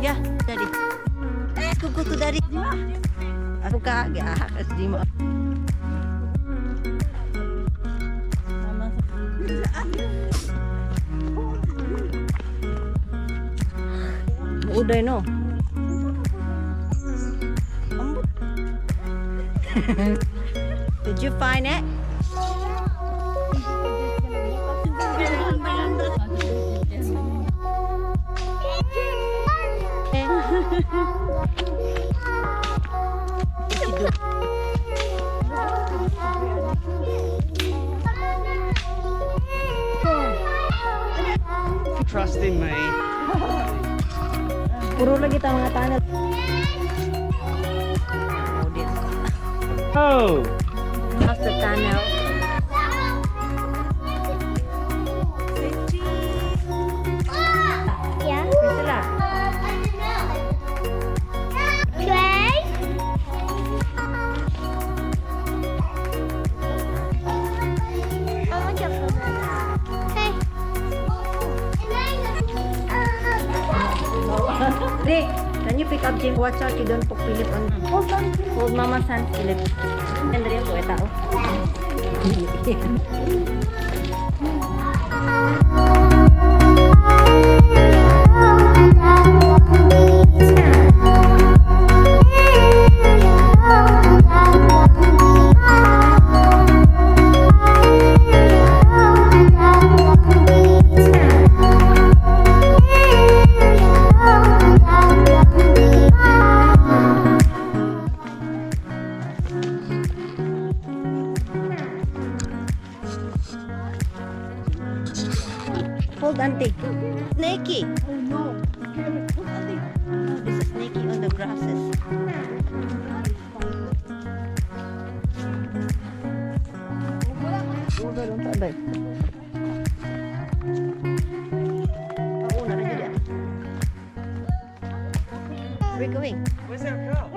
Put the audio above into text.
Yeah, daddy. Let's go to daddy. Ako ka, gahakas di mo. Uday no. Did you find it? Trust in me. Puro lagi ta mga tanat. Oh! How's the tunnel? Yeah. Priscilla. Play. Mama jump on that. Hey. Rick, can you pick up Jim? Watch out, you don't poke Philip on. Hold Mama's hand, Philip. Andrea po, tao. Hold auntie. Snakey. Oh no. This is snakey on the grasses. Where are we going? Where's our car?